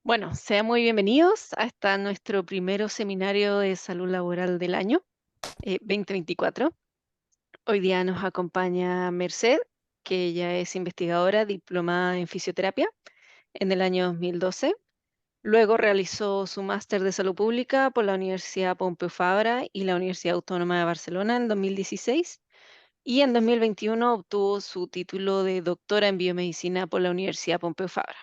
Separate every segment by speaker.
Speaker 1: Bueno, sean muy bienvenidos a nuestro primero seminario de salud laboral del año 2024. Hoy día nos acompaña Merced, que ella es investigadora diplomada en fisioterapia en el año 2012. Luego realizó su máster de salud pública por la Universidad Pompeu Fabra y la Universidad Autónoma de Barcelona en 2016. Y en 2021 obtuvo su título de doctora en biomedicina por la Universidad Pompeu Fabra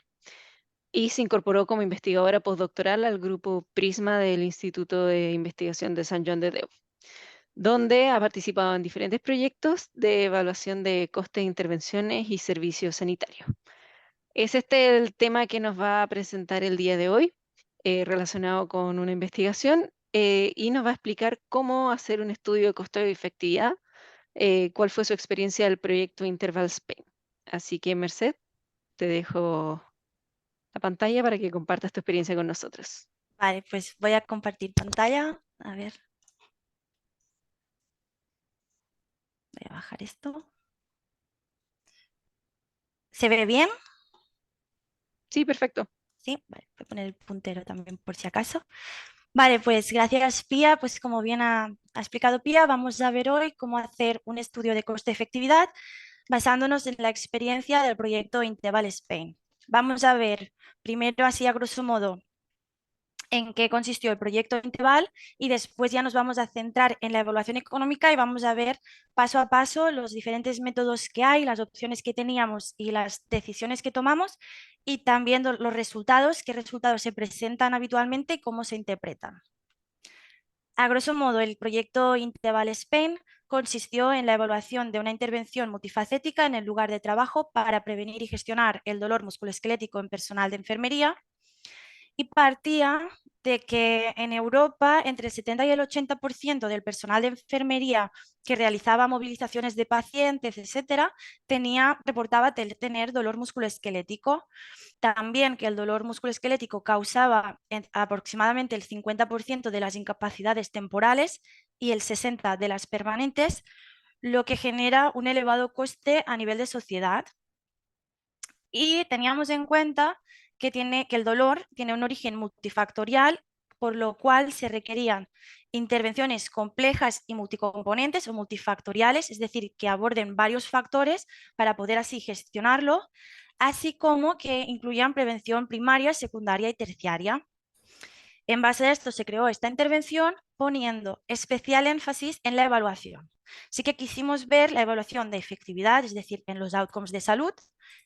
Speaker 1: y se incorporó como investigadora postdoctoral al grupo Prisma del Instituto de Investigación de San Joan de Déu, donde ha participado en diferentes proyectos de evaluación de costes de intervenciones y servicios sanitarios. Es este el tema que nos va a presentar el día de hoy, relacionado con una investigación, y nos va a explicar cómo hacer un estudio de costo y efectividad, cuál fue su experiencia del proyecto Interval Spain. Así que, Merced, te dejo la pantalla para que compartas tu experiencia con nosotros.
Speaker 2: Vale, pues voy a compartir pantalla. A ver, voy a bajar esto. ¿Se ve bien?
Speaker 1: Sí, perfecto.
Speaker 2: Sí, vale, voy a poner el puntero también por si acaso. Vale, pues gracias Pía. Pues como bien ha explicado Pía, vamos a ver hoy cómo hacer un estudio de coste-efectividad basándonos en la experiencia del proyecto Interval Spain. Vamos a ver primero así a grosso modo en qué consistió el proyecto Inteval y después ya nos vamos a centrar en la evaluación económica y vamos a ver paso a paso los diferentes métodos que hay, las opciones que teníamos y las decisiones que tomamos y también los resultados, qué resultados se presentan habitualmente y cómo se interpretan. A grosso modo, el proyecto Inteval Spain consistió en la evaluación de una intervención multifacética en el lugar de trabajo para prevenir y gestionar el dolor musculoesquelético en personal de enfermería y partía de que en Europa entre el 70 y el 80% del personal de enfermería que realizaba movilizaciones de pacientes, etcétera, reportaba tener dolor musculoesquelético. También que el dolor musculoesquelético causaba aproximadamente el 50% de las incapacidades temporales y el 60% de las permanentes, lo que genera un elevado coste a nivel de sociedad. Y teníamos en cuenta que el dolor tiene un origen multifactorial, por lo cual se requerían intervenciones complejas y multicomponentes o multifactoriales, es decir, que aborden varios factores para poder así gestionarlo, así como que incluyan prevención primaria, secundaria y terciaria. En base a esto se creó esta intervención poniendo especial énfasis en la evaluación. Sí que quisimos ver la evaluación de efectividad, es decir, en los outcomes de salud,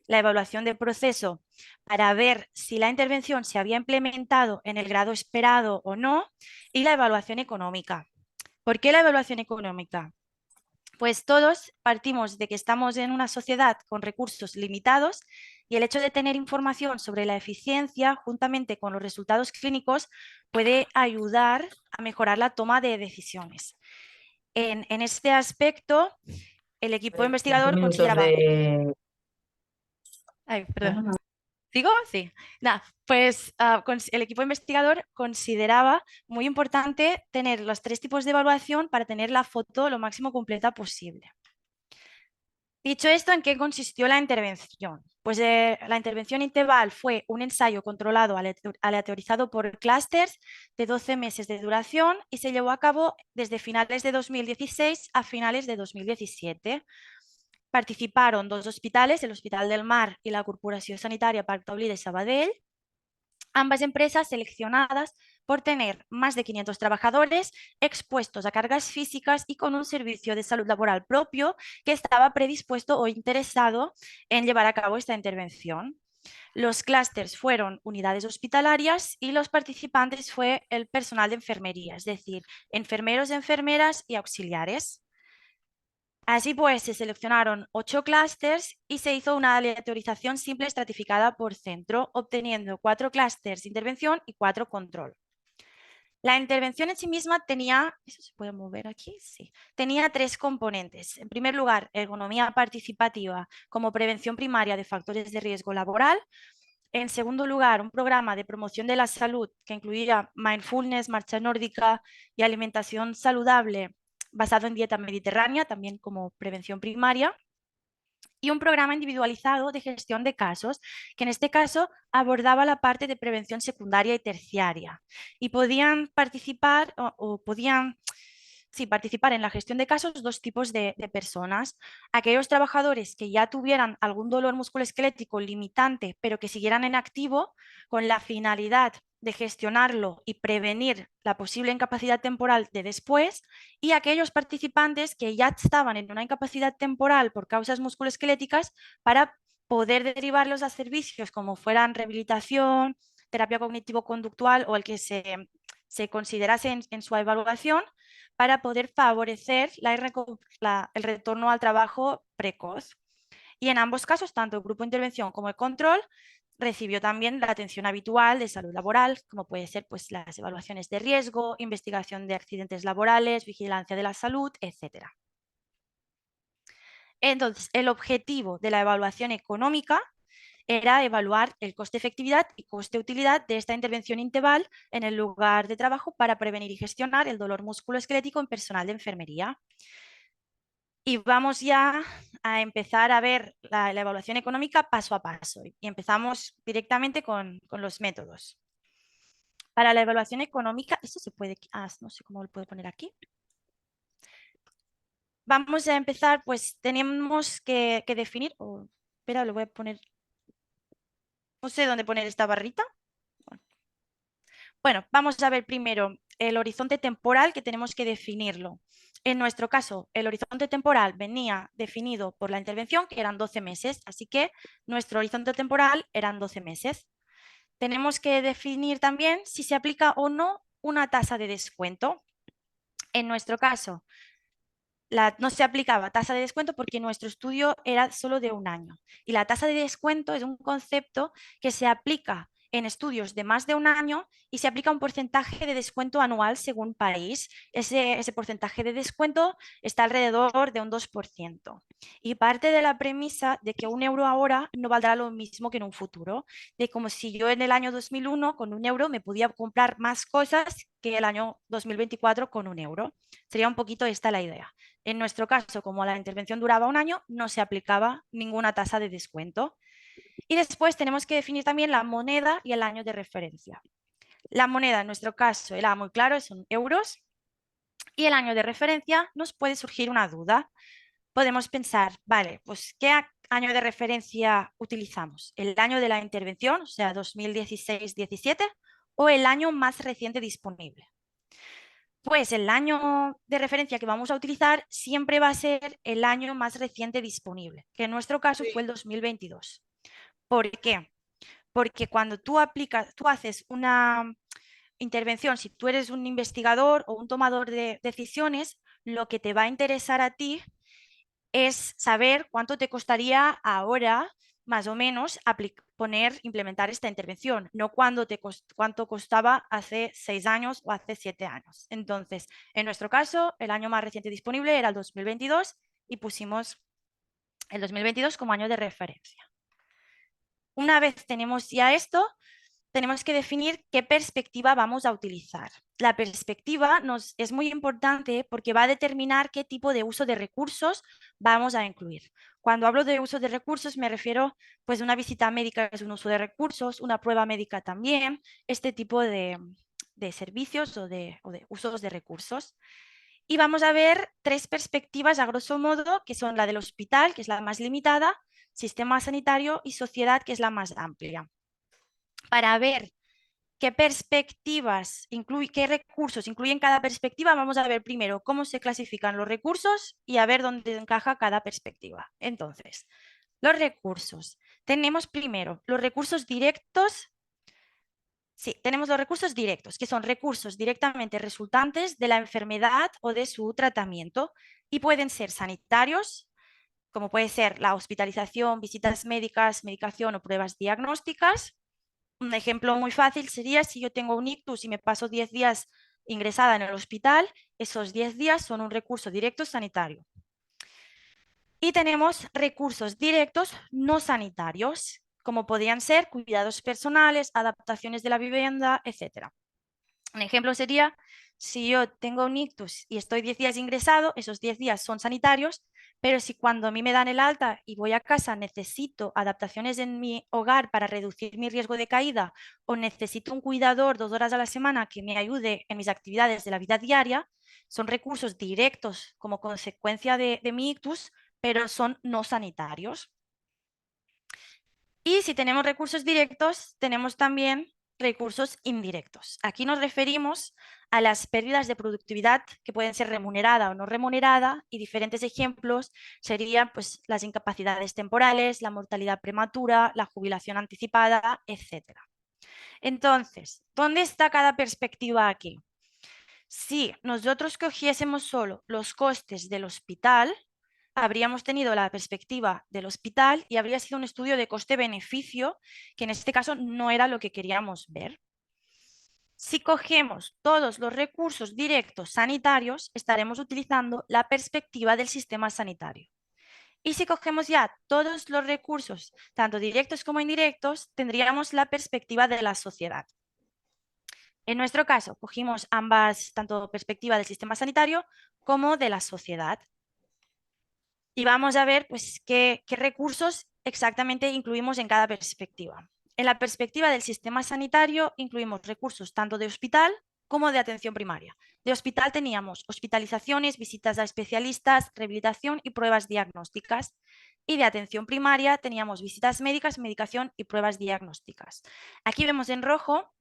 Speaker 2: la evaluación de proceso para ver si la intervención se había implementado en el grado esperado o no y la evaluación económica. ¿Por qué la evaluación económica? Pues todos partimos de que estamos en una sociedad con recursos limitados y el hecho de tener información sobre la eficiencia juntamente con los resultados clínicos puede ayudar a mejorar la toma de decisiones. En este aspecto, el equipo
Speaker 3: Ver 5
Speaker 2: investigador
Speaker 3: minutos
Speaker 2: consideraba...
Speaker 3: de...
Speaker 2: Ay, perdón.
Speaker 3: Bueno,
Speaker 2: ¿Sigo? Sí. Nada, pues el equipo investigador consideraba muy importante tener los tres tipos de evaluación para tener la foto lo máximo completa posible. Dicho esto, ¿en qué consistió la intervención? Pues la intervención Inteval fue un ensayo controlado aleatorizado por clústeres de 12 meses de duración y se llevó a cabo desde finales de 2016 a finales de 2017. Participaron dos hospitales, el Hospital del Mar y la Corporació Sanitària Parc Taulí de Sabadell, ambas empresas seleccionadas por tener más de 500 trabajadores expuestos a cargas físicas y con un servicio de salud laboral propio que estaba predispuesto o interesado en llevar a cabo esta intervención. Los clústeres fueron unidades hospitalarias y los participantes fue el personal de enfermería, es decir, enfermeros, enfermeras y auxiliares. Así pues, se seleccionaron 8 clústeres y se hizo una aleatorización simple estratificada por centro, obteniendo 4 clústeres de intervención y 4 control. La intervención en sí misma tenía, ¿eso se puede mover aquí? Sí. Tenía 3 componentes. En primer lugar, ergonomía participativa como prevención primaria de factores de riesgo laboral. En segundo lugar, un programa de promoción de la salud que incluía mindfulness, marcha nórdica y alimentación saludable basado en dieta mediterránea, también como prevención primaria. y un programa individualizado de gestión de casos, que en este caso abordaba la parte de prevención secundaria y terciaria. Y podían participar o podían sí, participar en la gestión de casos dos tipos de personas. Aquellos trabajadores que ya tuvieran algún dolor musculoesquelético limitante, pero que siguieran en activo con la finalidad de gestionarlo y prevenir la posible incapacidad temporal de después, y aquellos participantes que ya estaban en una incapacidad temporal por causas musculoesqueléticas para poder derivarlos a servicios como fueran rehabilitación, terapia cognitivo-conductual o el que se considerase en su evaluación para poder favorecer el retorno al trabajo precoz. Y en ambos casos, tanto el grupo de intervención como el control recibió también la atención habitual de salud laboral, como puede ser pues, las evaluaciones de riesgo, investigación de accidentes laborales, vigilancia de la salud, etc. Entonces, el objetivo de la evaluación económica era evaluar el coste-efectividad y coste-utilidad de esta intervención integral en el lugar de trabajo para prevenir y gestionar el dolor musculoesquelético en personal de enfermería. Y vamos ya a empezar a ver la evaluación económica paso a paso. Y empezamos directamente con los métodos. Para la evaluación económica, esto se puede, no sé cómo lo puedo poner aquí. Vamos a empezar, pues tenemos que definir, espera, lo voy a poner, no sé dónde poner esta barrita. Bueno, vamos a ver primero el horizonte temporal que tenemos que definirlo. En nuestro caso, el horizonte temporal venía definido por la intervención, que eran 12 meses, así que nuestro horizonte temporal eran 12 meses. Tenemos que definir también si se aplica o no una tasa de descuento. En nuestro caso, no se aplicaba tasa de descuento porque nuestro estudio era solo de un año. Y la tasa de descuento es un concepto que se aplica en estudios de más de un año y se aplica un porcentaje de descuento anual según país. Ese porcentaje de descuento está alrededor de un 2%. Y parte de la premisa de que un euro ahora no valdrá lo mismo que en un futuro, de como si yo en el año 2001 con un euro me podía comprar más cosas que el año 2024 con un euro. Sería un poquito esta la idea. En nuestro caso, como la intervención duraba un año, no se aplicaba ninguna tasa de descuento. Y después tenemos que definir también la moneda y el año de referencia. La moneda en nuestro caso era muy claro, son euros. Y el año de referencia nos puede surgir una duda. Podemos pensar, vale, pues ¿qué año de referencia utilizamos? ¿El año de la intervención, o sea, 2016-17, o el año más reciente disponible? Pues el año de referencia que vamos a utilizar siempre va a ser el año más reciente disponible, que en nuestro caso fue el 2022. ¿Por qué? Porque cuando tú haces una intervención, si tú eres un investigador o un tomador de decisiones, lo que te va a interesar a ti es saber cuánto te costaría ahora, más o menos, implementar esta intervención, no cuánto costaba hace 6 años o hace 7 años. Entonces, en nuestro caso, el año más reciente disponible era el 2022 y pusimos el 2022 como año de referencia. Una vez tenemos ya esto, tenemos que definir qué perspectiva vamos a utilizar. La perspectiva es muy importante porque va a determinar qué tipo de uso de recursos vamos a incluir. Cuando hablo de uso de recursos me refiero, pues una visita médica es un uso de recursos, una prueba médica también, este tipo de servicios o de usos de recursos. Y vamos a ver 3 perspectivas a grosso modo, que son la del hospital, que es la más limitada, sistema sanitario y sociedad, que es la más amplia. Para ver qué perspectivas, qué recursos incluyen cada perspectiva, vamos a ver primero cómo se clasifican los recursos y a ver dónde encaja cada perspectiva. Entonces, los recursos. Tenemos primero los recursos directos. Sí, tenemos los recursos directos, que son recursos directamente resultantes de la enfermedad o de su tratamiento y pueden ser sanitarios, como puede ser la hospitalización, visitas médicas, medicación o pruebas diagnósticas. Un ejemplo muy fácil sería si yo tengo un ictus y me paso 10 días ingresada en el hospital, esos 10 días son un recurso directo sanitario. Y tenemos recursos directos no sanitarios, como podrían ser cuidados personales, adaptaciones de la vivienda, etc. Un ejemplo sería, si yo tengo un ictus y estoy 10 días ingresado, esos 10 días son sanitarios, Pero si cuando a mí me dan el alta y voy a casa necesito adaptaciones en mi hogar para reducir mi riesgo de caída o necesito un cuidador 2 horas a la semana que me ayude en mis actividades de la vida diaria, son recursos directos como consecuencia de mi ictus, pero son no sanitarios. Y si tenemos recursos directos, tenemos también recursos indirectos. Aquí nos referimos a las pérdidas de productividad que pueden ser remunerada o no remunerada, y diferentes ejemplos serían pues, las incapacidades temporales, la mortalidad prematura, la jubilación anticipada, etcétera. Entonces, ¿dónde está cada perspectiva aquí? Si nosotros cogiésemos solo los costes del hospital, habríamos tenido la perspectiva del hospital y habría sido un estudio de coste-beneficio, que en este caso no era lo que queríamos ver. Si cogemos todos los recursos directos sanitarios, estaremos utilizando la perspectiva del sistema sanitario. Y si cogemos ya todos los recursos, tanto directos como indirectos, tendríamos la perspectiva de la sociedad. En nuestro caso, cogimos ambas, tanto perspectiva del sistema sanitario como de la sociedad. Y vamos a ver pues, qué recursos exactamente incluimos en cada perspectiva. En la perspectiva del sistema sanitario incluimos recursos tanto de hospital como de atención primaria. De hospital teníamos hospitalizaciones, visitas a especialistas, rehabilitación y pruebas diagnósticas. Y de atención primaria teníamos visitas médicas, medicación y pruebas diagnósticas. Aquí vemos en rojo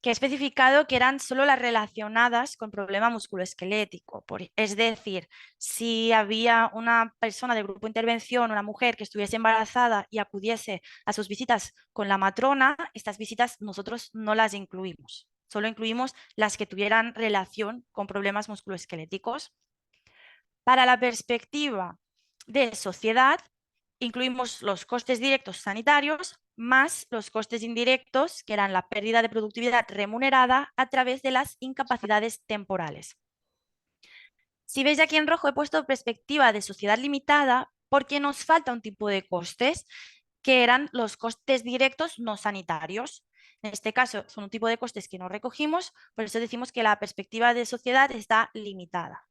Speaker 2: que he especificado que eran solo las relacionadas con problema musculoesquelético. Es decir, si había una persona del grupo de intervención, una mujer que estuviese embarazada y acudiese a sus visitas con la matrona, estas visitas nosotros no las incluimos. Solo incluimos las que tuvieran relación con problemas musculoesqueléticos. Para la perspectiva de sociedad, incluimos los costes directos sanitarios más los costes indirectos, que eran la pérdida de productividad remunerada a través de las incapacidades temporales. Si veis aquí en rojo he puesto perspectiva de sociedad limitada porque nos falta un tipo de costes que eran los costes directos no sanitarios. En este caso son un tipo de costes que no recogimos, por eso decimos que la perspectiva de sociedad está limitada.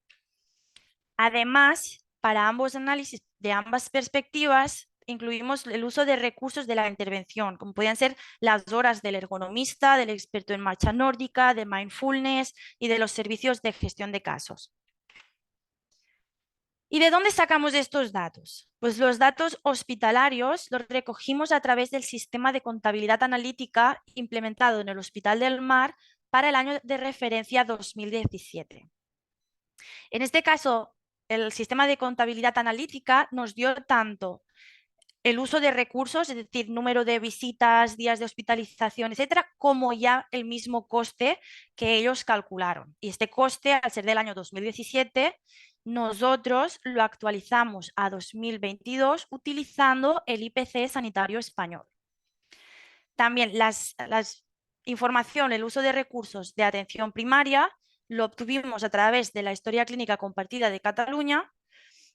Speaker 2: Además, para ambos análisis de ambas perspectivas, incluimos el uso de recursos de la intervención, como podían ser las horas del ergonomista, del experto en marcha nórdica, de mindfulness y de los servicios de gestión de casos. ¿Y de dónde sacamos estos datos? Pues los datos hospitalarios los recogimos a través del sistema de contabilidad analítica implementado en el Hospital del Mar para el año de referencia 2017. En este caso, el sistema de contabilidad analítica nos dio tanto el uso de recursos, es decir, número de visitas, días de hospitalización, etcétera, como ya el mismo coste que ellos calcularon. Y este coste, al ser del año 2017, nosotros lo actualizamos a 2022 utilizando el IPC sanitario español. También información, el uso de recursos de atención primaria lo obtuvimos a través de la historia clínica compartida de Cataluña.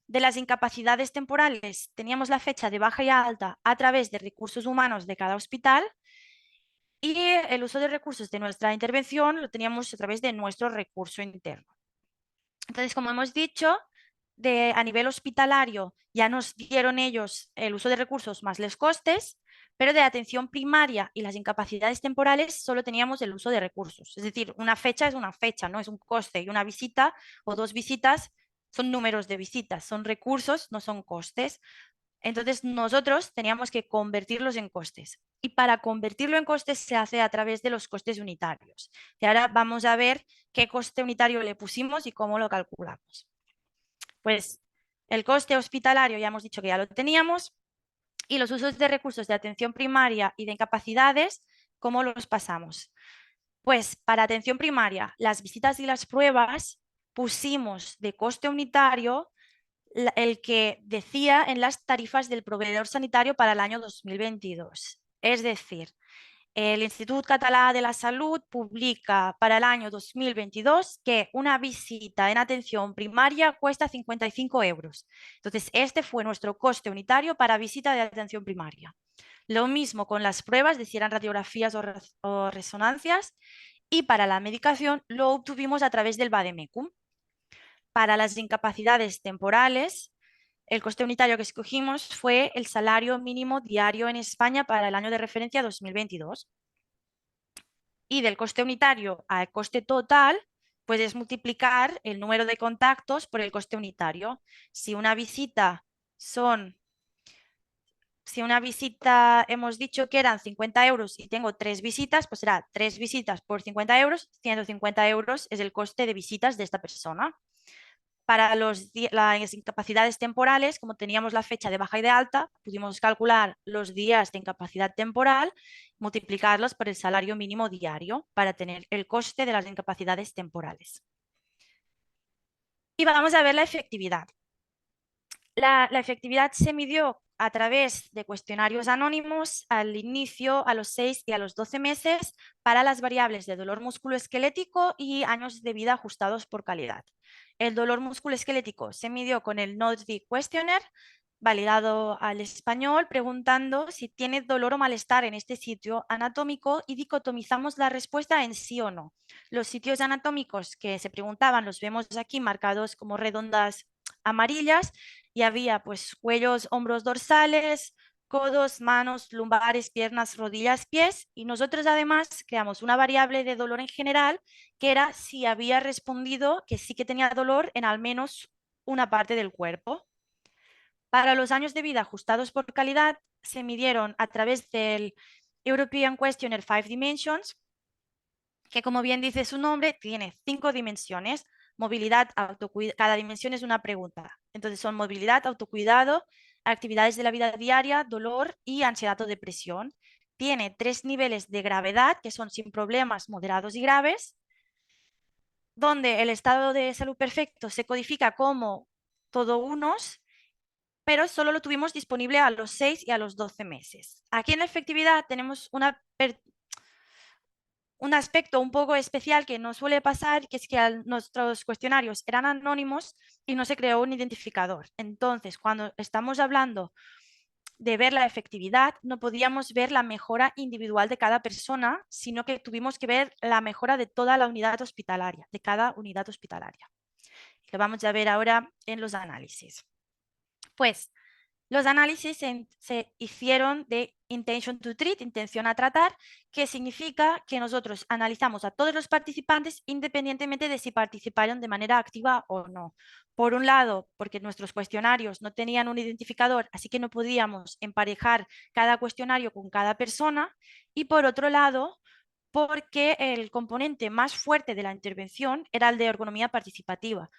Speaker 2: De las incapacidades temporales teníamos la fecha de baja y alta a través de recursos humanos de cada hospital, y el uso de recursos de nuestra intervención lo teníamos a través de nuestro recurso interno. Entonces, como hemos dicho, a nivel hospitalario ya nos dieron ellos el uso de recursos más los costes, pero de atención primaria y las incapacidades temporales solo teníamos el uso de recursos. Es decir, una fecha es una fecha, no es un coste, y una visita o 2 visitas son números de visitas, son recursos, no son costes. Entonces nosotros teníamos que convertirlos en costes, y para convertirlo en costes se hace a través de los costes unitarios. Y ahora vamos a ver qué coste unitario le pusimos y cómo lo calculamos. Pues el coste hospitalario ya hemos dicho que ya lo teníamos, y los usos de recursos de atención primaria y de incapacidades, ¿cómo los pasamos? Pues para atención primaria, las visitas y las pruebas pusimos de coste unitario el que decía en las tarifas del proveedor sanitario para el año 2022. Es decir, el Institut Català de la Salud publica para el año 2022 que una visita en atención primaria cuesta 55 euros. Entonces, este fue nuestro coste unitario para visita de atención primaria. Lo mismo con las pruebas, si eran radiografías o resonancias, y para la medicación lo obtuvimos a través del Vademecum. Para las incapacidades temporales, El coste unitario que escogimos fue el salario mínimo diario en España para el año de referencia 2022. Y del coste unitario al coste total, puedes multiplicar el número de contactos por el coste unitario. Si una visita son si una visita hemos dicho que eran 50 euros y tengo 3 visitas, pues será 3 visitas por 50 euros, 150 euros es el coste de visitas de esta persona. Para las incapacidades temporales, como teníamos la fecha de baja y de alta, pudimos calcular los días de incapacidad temporal, multiplicarlos por el salario mínimo diario para tener el coste de las incapacidades temporales. Y vamos a ver la efectividad. La efectividad se midió a través de cuestionarios anónimos al inicio, a los 6 y a los 12 meses para las variables de dolor musculoesquelético y años de vida ajustados por calidad. El dolor musculoesquelético se midió con el NODSI Questionnaire, validado al español, preguntando si tiene dolor o malestar en este sitio anatómico y dicotomizamos la respuesta en sí o no. Los sitios anatómicos que se preguntaban los vemos aquí marcados como redondas amarillas y había pues cuellos, hombros dorsales, codos, manos, lumbares, piernas, rodillas, pies y nosotros además creamos una variable de dolor en general que era si había respondido que sí que tenía dolor en al menos una parte del cuerpo. Para los años de vida ajustados por calidad se midieron a través del European Questionnaire 5 Dimensions, que como bien dice su nombre, tiene 5 dimensiones. Movilidad, autocuidado, cada dimensión es una pregunta. Entonces son movilidad, autocuidado, actividades de la vida diaria, dolor y ansiedad o depresión. Tiene 3 niveles de gravedad, que son sin problemas, moderados y graves, donde el estado de salud perfecto se codifica como todo unos, pero solo lo tuvimos disponible a los 6 y a los 12 meses. Aquí en la efectividad tenemos un aspecto un poco especial que no suele pasar, que es que nuestros cuestionarios eran anónimos y no se creó un identificador. Entonces, cuando estamos hablando de ver la efectividad, no podíamos ver la mejora individual de cada persona, sino que tuvimos que ver la mejora de toda la unidad hospitalaria, de cada unidad hospitalaria. Lo vamos a ver ahora en los análisis. Pues los análisis se hicieron de intention to treat, intención a tratar, que significa que nosotros analizamos a todos los participantes independientemente de si participaron de manera activa o no. Por un lado, porque nuestros cuestionarios no tenían un identificador, así que no podíamos emparejar cada cuestionario con cada persona. Y por otro lado, porque el componente más fuerte de la intervención era el de ergonomía participativa.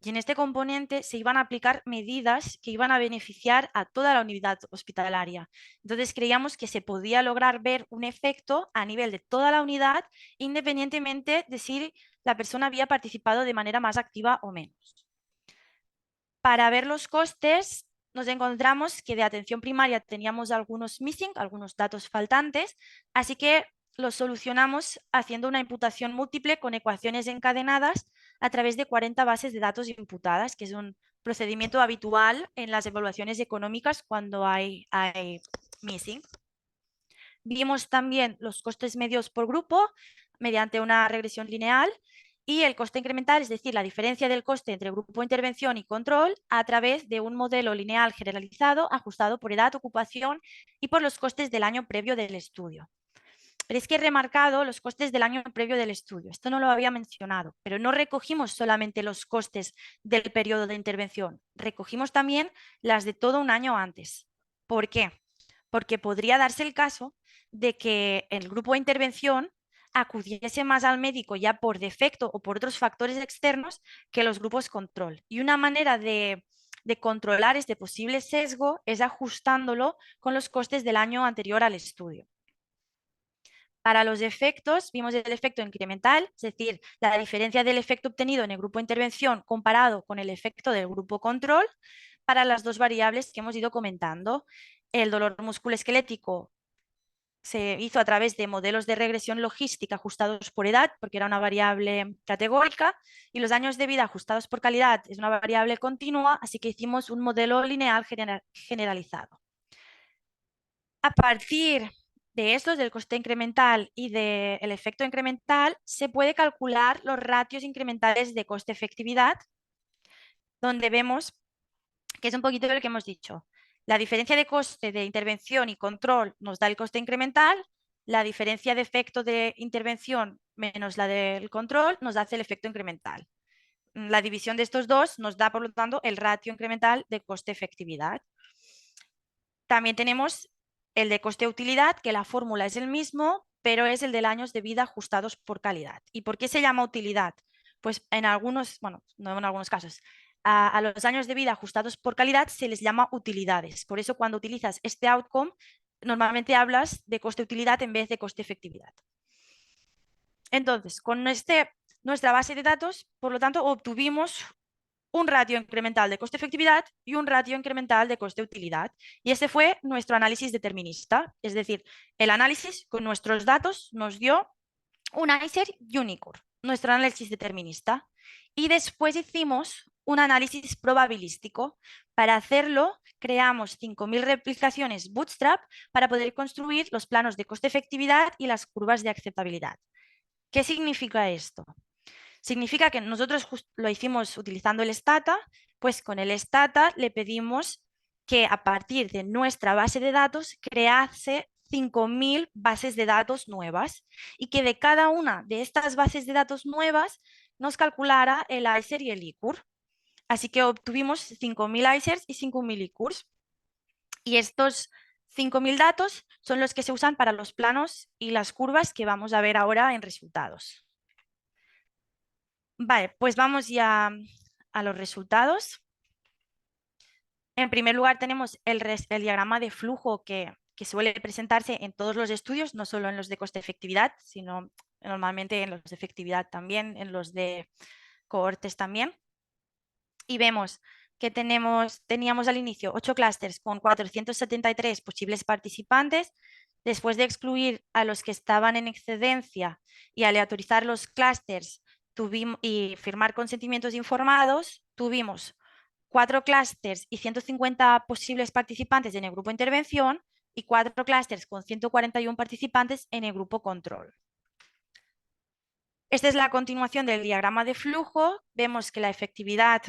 Speaker 2: Y en este componente se iban a aplicar medidas que iban a beneficiar a toda la unidad hospitalaria. Entonces creíamos que se podía lograr ver un efecto a nivel de toda la unidad, independientemente de si la persona había participado de manera más activa o menos. Para ver los costes, nos encontramos que de atención primaria teníamos algunos missing, algunos datos faltantes, así que los solucionamos haciendo una imputación múltiple con ecuaciones encadenadas a través de 40 bases de datos imputadas, que es un procedimiento habitual en las evaluaciones económicas cuando hay missing. Vimos también los costes medios por grupo mediante una regresión lineal y el coste incremental, es decir, la diferencia del coste entre grupo de intervención y control a través de un modelo lineal generalizado ajustado por edad, ocupación y por los costes del año previo del estudio. Pero es que he remarcado los costes del año previo del estudio. Esto no lo había mencionado, pero no recogimos solamente los costes del periodo de intervención, recogimos también las de todo un año antes. ¿Por qué? Porque podría darse el caso de que el grupo de intervención acudiese más al médico ya por defecto o por otros factores externos que los grupos control. Y una manera de controlar este posible sesgo es ajustándolo con los costes del año anterior al estudio. Para los efectos, vimos el efecto incremental, es decir, la diferencia del efecto obtenido en el grupo de intervención comparado con el efecto del grupo control para las dos variables que hemos ido comentando. El dolor musculoesquelético se hizo a través de modelos de regresión logística ajustados por edad, porque era una variable categórica, y los años de vida ajustados por calidad es una variable continua, así que hicimos un modelo lineal generalizado. A partir de estos, del coste incremental y del efecto incremental, se puede calcular los ratios incrementales de coste-efectividad, donde vemos que es un poquito de lo que hemos dicho. La diferencia de coste de intervención y control nos da el coste incremental, la diferencia de efecto de intervención menos la del control nos da el efecto incremental. La división de estos dos nos da, por lo tanto, el ratio incremental de coste-efectividad. También tenemos el de coste-utilidad, que la fórmula es el mismo, pero es el de años de vida ajustados por calidad. ¿Y por qué se llama utilidad? Pues en algunos, bueno, no en algunos casos, a los años de vida ajustados por calidad se les llama utilidades. Por eso cuando utilizas este outcome, normalmente hablas de coste-utilidad en vez de coste-efectividad. Entonces, con nuestra base de datos, por lo tanto, obtuvimos un ratio incremental de coste-efectividad y un ratio incremental de coste-utilidad. Y ese fue nuestro análisis determinista. Es decir, el análisis con nuestros datos nos dio un ICER y un ICUR, nuestro análisis determinista. Y después hicimos un análisis probabilístico. Para hacerlo, creamos 5.000 replicaciones Bootstrap para poder construir los planos de coste-efectividad y las curvas de aceptabilidad. ¿Qué significa esto? Significa que nosotros lo hicimos utilizando el Stata, pues con el Stata le pedimos que a partir de nuestra base de datos crease 5.000 bases de datos nuevas y que de cada una de estas bases de datos nuevas nos calculara el ICER y el ICUR. Así que obtuvimos 5.000 ICERs y 5.000 ICURs. Y estos 5.000 datos son los que se usan para los planos y las curvas que vamos a ver ahora en resultados. Vale, pues vamos ya a los resultados. En primer lugar tenemos el diagrama de flujo que suele presentarse en todos los estudios, no solo en los de coste-efectividad, sino normalmente en los de efectividad también, en los de cohortes también. Y vemos que teníamos al inicio 8 clústeres con 473 posibles participantes. Después de excluir a los que estaban en excedencia y aleatorizar los clústeres y firmar consentimientos informados, tuvimos 4 clústeres y 150 posibles participantes en el grupo intervención y 4 clústeres con 141 participantes en el grupo control. Esta es la continuación del diagrama de flujo. Vemos que la efectividad,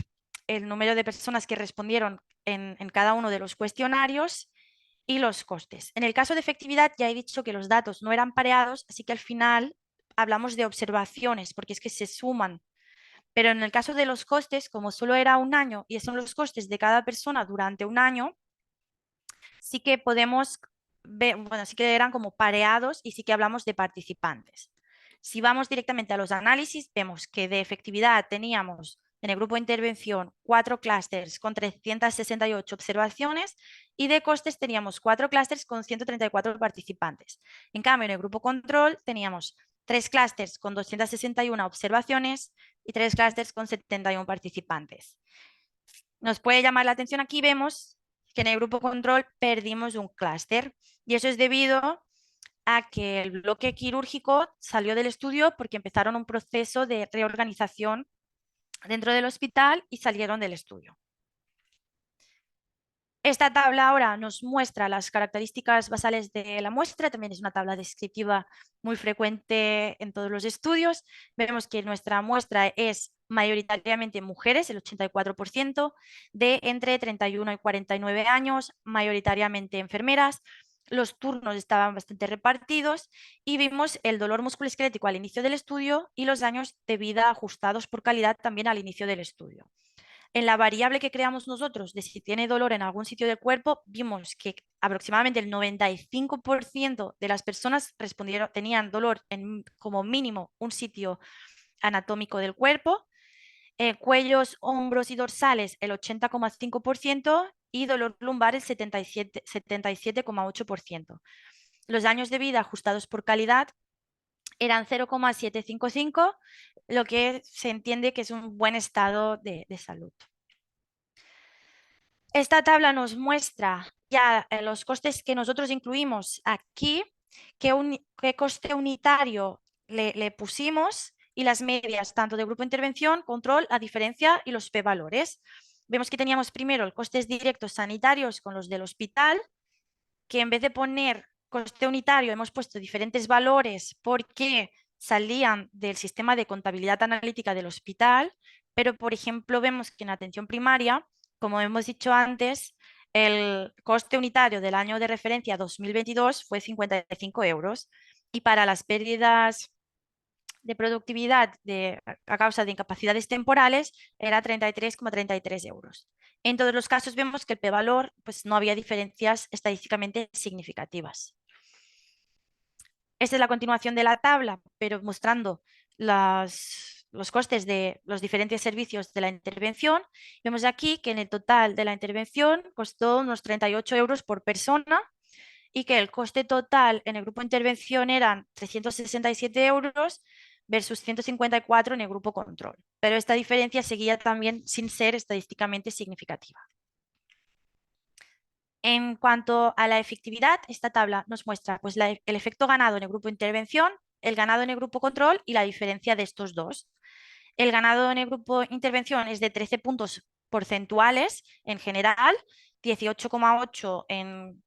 Speaker 2: el número de personas que respondieron en cada uno de los cuestionarios y los costes. En el caso de efectividad ya he dicho que los datos no eran pareados, así que al final hablamos de observaciones, porque es que se suman. Pero en el caso de los costes, como solo era un año y son los costes de cada persona durante un año, sí que podemos ver, bueno, sí que eran como pareados y sí que hablamos de participantes. Si vamos directamente a los análisis, vemos que de efectividad teníamos en el grupo de intervención 4 clústeres con 368 observaciones y de costes teníamos 4 clústeres con 134 participantes. En cambio, en el grupo control teníamos 3 clústeres con 261 observaciones y 3 clústeres con 71 participantes. Nos puede llamar la atención, aquí vemos que en el grupo control perdimos un clúster y eso es debido a que el bloque quirúrgico salió del estudio porque empezaron un proceso de reorganización dentro del hospital y salieron del estudio. Esta tabla ahora nos muestra las características basales de la muestra, también es una tabla descriptiva muy frecuente en todos los estudios. Vemos que nuestra muestra es mayoritariamente mujeres, el 84%, de entre 31 y 49 años, mayoritariamente enfermeras. Los turnos estaban bastante repartidos y vimos el dolor musculoesquelético al inicio del estudio y los años de vida ajustados por calidad también al inicio del estudio. En la variable que creamos nosotros de si tiene dolor en algún sitio del cuerpo, vimos que aproximadamente el 95% de las personas tenían dolor en como mínimo un sitio anatómico del cuerpo, cuellos, hombros y dorsales el 80,5% y dolor lumbar el 77,8%. Los años de vida ajustados por calidad eran 0,755, lo que se entiende que es un buen estado de salud. Esta tabla nos muestra ya los costes que nosotros incluimos aquí, qué coste unitario le pusimos y las medias, tanto de grupo de intervención, control, a diferencia y los p-valores. Vemos que teníamos primero el costes directos sanitarios con los del hospital, que en vez de poner coste unitario hemos puesto diferentes valores porque salían del sistema de contabilidad analítica del hospital, pero por ejemplo vemos que en atención primaria como hemos dicho antes, el coste unitario del año de referencia 2022 fue 55 euros y para las pérdidas de productividad a causa de incapacidades temporales era 33,33 euros. En todos los casos vemos que el p-valor pues, no había diferencias estadísticamente significativas. Esta es la continuación de la tabla, pero mostrando los costes de los diferentes servicios de la intervención. Vemos aquí que en el total de la intervención costó unos 38 euros por persona y que el coste total en el grupo de intervención eran 367 euros versus 154 en el grupo control. Pero esta diferencia seguía también sin ser estadísticamente significativa. En cuanto a la efectividad, esta tabla nos muestra pues, el efecto ganado en el grupo de intervención, el ganado en el grupo control y la diferencia de estos dos. El ganado en el grupo de intervención es de 13 puntos porcentuales en general, 18,8 en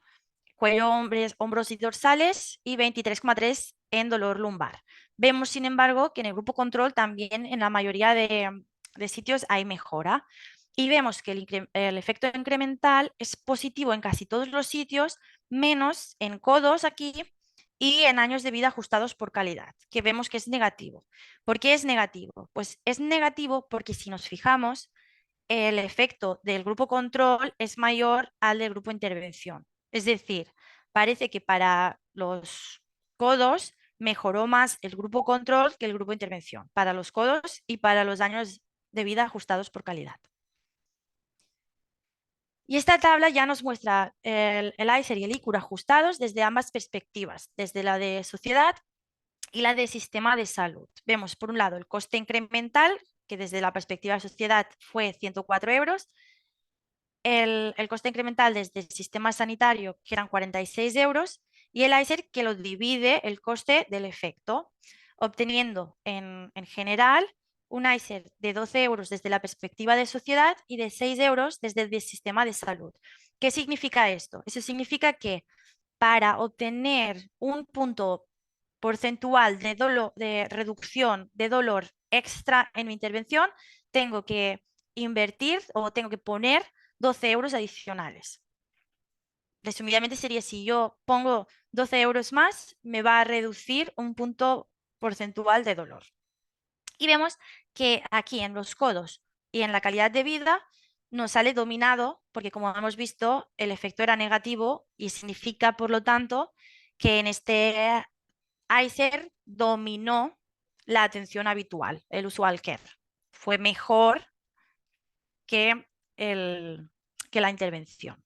Speaker 2: cuello, hombros y dorsales y 23,3 en dolor lumbar. Vemos, sin embargo, que en el grupo control también en la mayoría de sitios hay mejora. Y vemos que el efecto incremental es positivo en casi todos los sitios, menos en codos aquí y en años de vida ajustados por calidad, que vemos que es negativo. ¿Por qué es negativo? Pues es negativo porque si nos fijamos, el efecto del grupo control es mayor al del grupo intervención. Es decir, parece que para los codos mejoró más el grupo control que el grupo intervención, para los codos y para los años de vida ajustados por calidad. Y esta tabla ya nos muestra el ICER y el ICUR ajustados desde ambas perspectivas, desde la de sociedad y la de sistema de salud. Vemos, por un lado, el coste incremental, que desde la perspectiva de sociedad fue 104 euros, el coste incremental desde el sistema sanitario, que eran 46 euros, y el ICER, que lo divide el coste del efecto, obteniendo en general un ICER de 12 euros desde la perspectiva de sociedad y de 6 euros desde el sistema de salud. ¿Qué significa esto? Eso significa que para obtener un punto porcentual de reducción de dolor extra en mi intervención, tengo que invertir o tengo que poner 12 euros adicionales. Resumidamente sería si yo pongo 12 euros más, me va a reducir un punto porcentual de dolor. Y vemos que aquí en los codos y en la calidad de vida nos sale dominado, porque como hemos visto, el efecto era negativo y significa, por lo tanto, que en este ICER dominó la atención habitual, el usual care. Fue mejor que, que la intervención.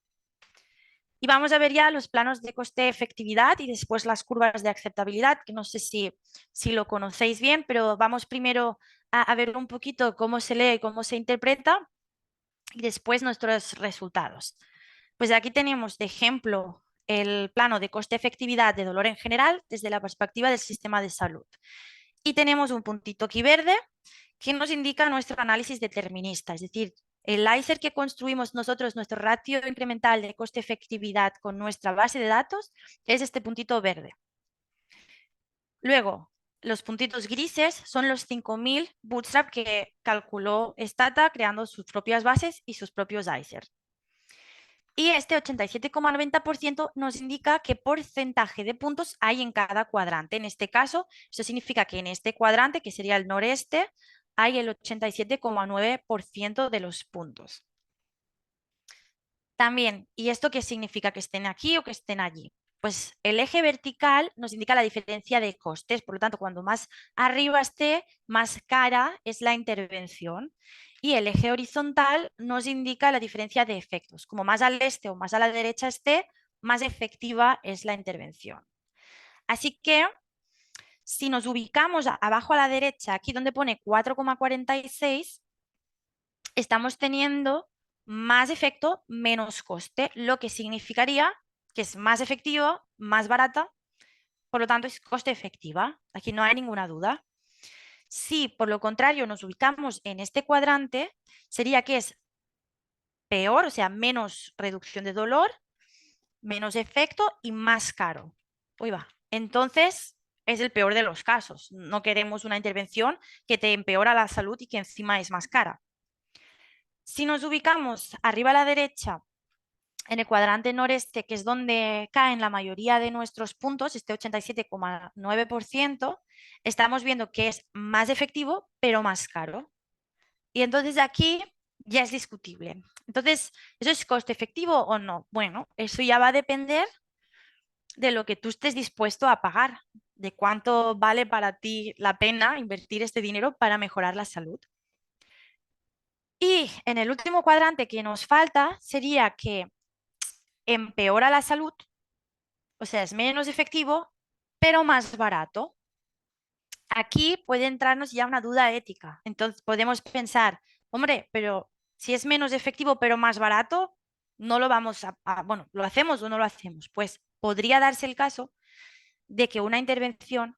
Speaker 2: Y vamos a ver ya los planos de coste-efectividad y después las curvas de aceptabilidad, que no sé si lo conocéis bien, pero vamos primero a ver un poquito cómo se lee y cómo se interpreta y después nuestros resultados. Pues aquí tenemos de ejemplo el plano de coste-efectividad de dolor en general desde la perspectiva del sistema de salud. Y tenemos un puntito aquí verde que nos indica nuestro análisis determinista, es decir, el ICER que construimos nosotros, nuestro ratio incremental de coste-efectividad con nuestra base de datos, es este puntito verde. Luego, los puntitos grises son los 5.000 bootstrap que calculó Stata creando sus propias bases y sus propios ICER. Y este 87,90% nos indica qué porcentaje de puntos hay en cada cuadrante. En este caso, eso significa que en este cuadrante, que sería el noreste, hay el 87,9% de los puntos. También, ¿y esto qué significa? ¿Que estén aquí o que estén allí? Pues el eje vertical nos indica la diferencia de costes, por lo tanto, cuando más arriba esté, más cara es la intervención. Y el eje horizontal nos indica la diferencia de efectos. Como más al este o más a la derecha esté, más efectiva es la intervención. Así que si nos ubicamos abajo a la derecha, aquí donde pone 4,46, estamos teniendo más efecto, menos coste, lo que significaría que es más efectiva, más barata, por lo tanto es coste efectiva. Aquí no hay ninguna duda. Si por lo contrario nos ubicamos en este cuadrante, sería que es peor, o sea, menos reducción de dolor, menos efecto y más caro. Uy, va. Entonces, es el peor de los casos. No queremos una intervención que te empeora la salud y que encima es más cara. Si nos ubicamos arriba a la derecha, en el cuadrante noreste, que es donde caen la mayoría de nuestros puntos, este 87,9%, estamos viendo que es más efectivo, pero más caro. Y entonces aquí ya es discutible. Entonces, ¿eso es coste efectivo o no? Bueno, eso ya va a depender de lo que tú estés dispuesto a pagar, de cuánto vale para ti la pena invertir este dinero para mejorar la salud. Y en el último cuadrante que nos falta sería que empeora la salud, o sea, es menos efectivo, pero más barato. Aquí puede entrarnos ya una duda ética. Entonces podemos pensar, hombre, pero si es menos efectivo pero más barato, no lo vamos bueno, ¿lo hacemos o no lo hacemos? Pues podría darse el caso de que una intervención,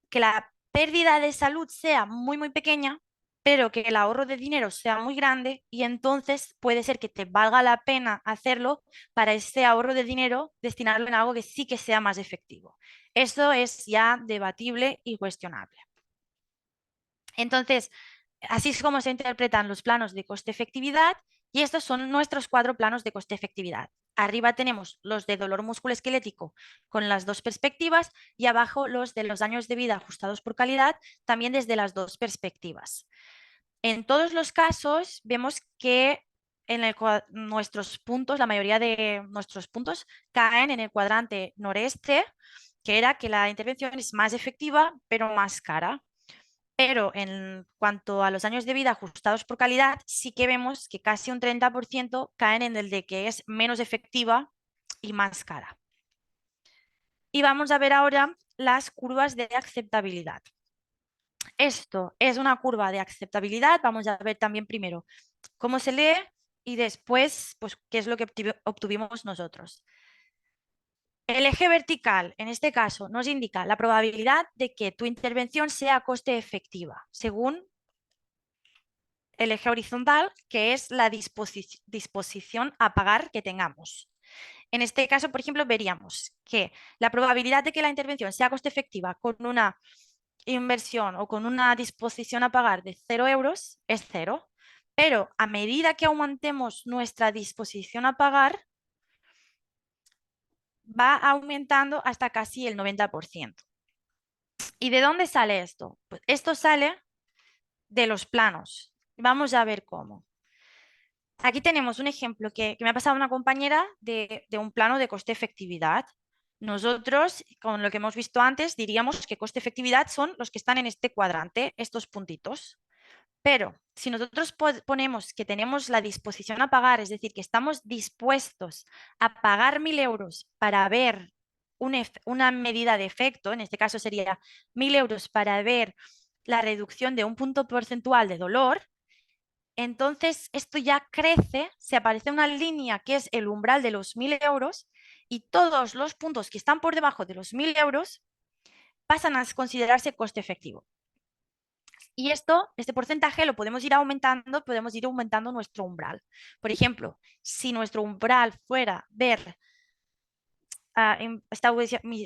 Speaker 2: que la pérdida de salud sea muy, muy pequeña, pero que el ahorro de dinero sea muy grande y entonces puede ser que te valga la pena hacerlo para ese ahorro de dinero, destinarlo en algo que sí que sea más efectivo. Eso es ya debatible y cuestionable. Entonces, así es como se interpretan los planos de coste-efectividad y estos son nuestros 4 planos de coste-efectividad. Arriba tenemos los de dolor musculoesquelético con las 2 perspectivas y abajo los de los años de vida ajustados por calidad, también desde las 2 perspectivas. En todos los casos vemos que nuestros puntos, la mayoría de nuestros puntos caen en el cuadrante noreste, que era que la intervención es más efectiva pero más cara. Pero en cuanto a los años de vida ajustados por calidad, sí que vemos que casi un 30% caen en el de que es menos efectiva y más cara. Y vamos a ver ahora las curvas de aceptabilidad. Esto es una curva de aceptabilidad. Vamos a ver también primero cómo se lee y después, pues, qué es lo que obtuvimos nosotros. El eje vertical, en este caso, nos indica la probabilidad de que tu intervención sea coste efectiva, según el eje horizontal, que es la disposición a pagar que tengamos. En este caso, por ejemplo, veríamos que la probabilidad de que la intervención sea coste efectiva con una inversión o con una disposición a pagar de 0 euros es 0, pero a medida que aumentemos nuestra disposición a pagar, va aumentando hasta casi el 90%. ¿Y de dónde sale esto? Pues esto sale de los planos. Vamos a ver cómo. Aquí tenemos un ejemplo que me ha pasado una compañera de un plano de coste-efectividad. Nosotros, con lo que hemos visto antes, diríamos que coste-efectividad son los que están en este cuadrante, estos puntitos. Pero si nosotros ponemos que tenemos la disposición a pagar, es decir, que estamos dispuestos a pagar 1.000 euros para ver una medida de efecto, en este caso sería 1.000 euros para ver la reducción de un punto porcentual de dolor, entonces esto ya crece, se aparece una línea que es el umbral de los 1.000 euros y todos los puntos que están por debajo de los 1.000 euros pasan a considerarse coste efectivo. Y este porcentaje lo podemos ir aumentando nuestro umbral. Por ejemplo, si nuestro umbral fuera ver,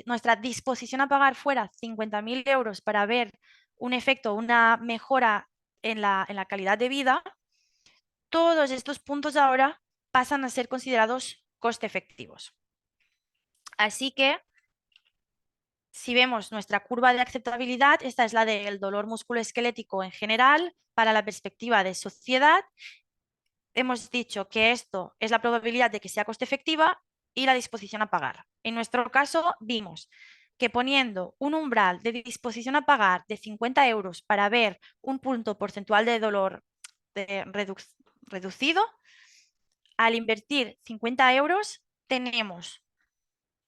Speaker 2: nuestra disposición a pagar fuera 50.000 euros para ver un efecto, una mejora en la calidad de vida, todos estos puntos ahora pasan a ser considerados coste efectivos. Así que si vemos nuestra curva de aceptabilidad, esta es la del dolor musculoesquelético en general para la perspectiva de sociedad. Hemos dicho que esto es la probabilidad de que sea coste efectiva y la disposición a pagar. En nuestro caso vimos que poniendo un umbral de disposición a pagar de 50 euros para ver un punto porcentual de dolor reducido, al invertir 50 euros tenemos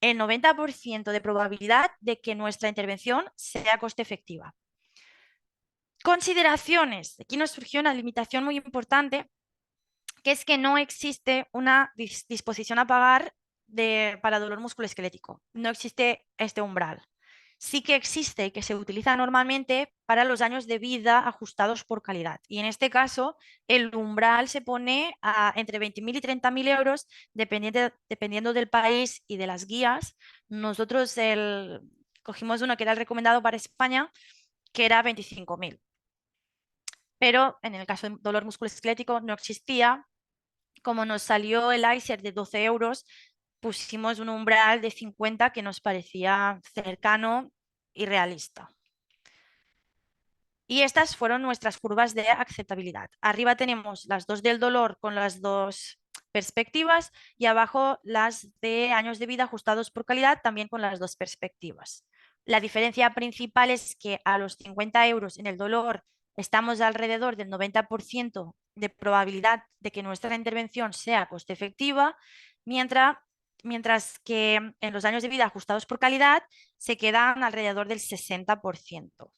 Speaker 2: el 90% de probabilidad de que nuestra intervención sea coste efectiva. Consideraciones. Aquí nos surgió una limitación muy importante, que es que no existe una disposición a pagar para dolor musculoesquelético. No existe este umbral. Sí que existe y que se utiliza normalmente para los años de vida ajustados por calidad. Y en este caso, el umbral se pone entre 20.000 y 30.000 euros, dependiendo del país y de las guías. Nosotros cogimos uno que era el recomendado para España, que era 25.000. pero en el caso del dolor musculoesquelético no existía. Como nos salió el ICER de 12 euros, pusimos un umbral de 50 que nos parecía cercano y realista. Y estas fueron nuestras curvas de aceptabilidad. Arriba tenemos las dos del dolor con las dos perspectivas y abajo las de años de vida ajustados por calidad también con las dos perspectivas. La diferencia principal es que a los 50 euros en el dolor estamos alrededor del 90% de probabilidad de que nuestra intervención sea coste efectiva, mientras que en los años de vida ajustados por calidad se quedan alrededor del 60%.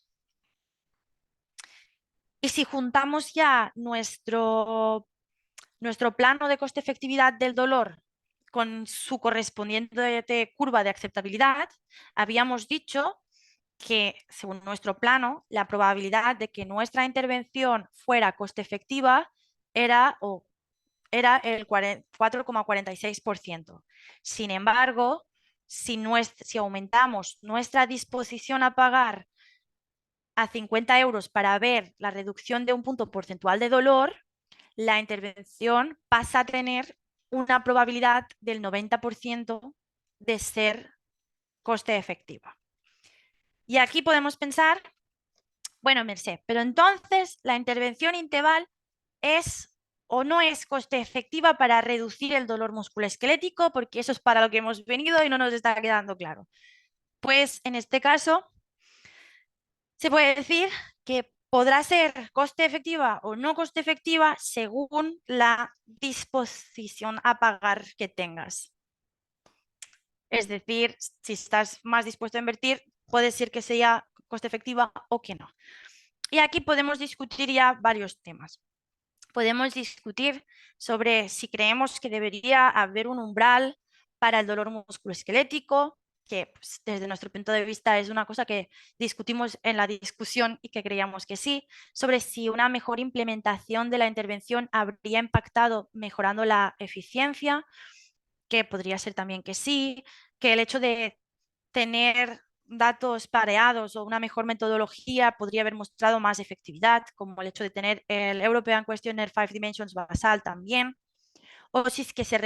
Speaker 2: Y si juntamos ya nuestro plano de coste-efectividad del dolor con su correspondiente curva de aceptabilidad, habíamos dicho que, según nuestro plano, la probabilidad de que nuestra intervención fuera coste efectiva era el 4,46%. Sin embargo, si aumentamos nuestra disposición a pagar a 50 euros para ver la reducción de un punto porcentual de dolor, la intervención pasa a tener una probabilidad del 90% de ser coste efectiva. Y aquí podemos pensar, bueno, Merced, pero entonces la intervención Inteval es o no es coste efectiva para reducir el dolor musculoesquelético, porque eso es para lo que hemos venido y no nos está quedando claro. Pues en este caso se puede decir que podrá ser coste efectiva o no coste efectiva según la disposición a pagar que tengas. Es decir, si estás más dispuesto a invertir, puede ser que sea coste efectiva o que no. Y aquí podemos discutir ya varios temas. Podemos discutir sobre si creemos que debería haber un umbral para el dolor musculoesquelético, que pues, desde nuestro punto de vista es una cosa que discutimos en la discusión y que creíamos que sí, sobre si una mejor implementación de la intervención habría impactado mejorando la eficiencia, que podría ser también que sí, que el hecho de tener datos pareados o una mejor metodología podría haber mostrado más efectividad, como el hecho de tener el European Questionnaire 5 Dimensions basal también, o si es que se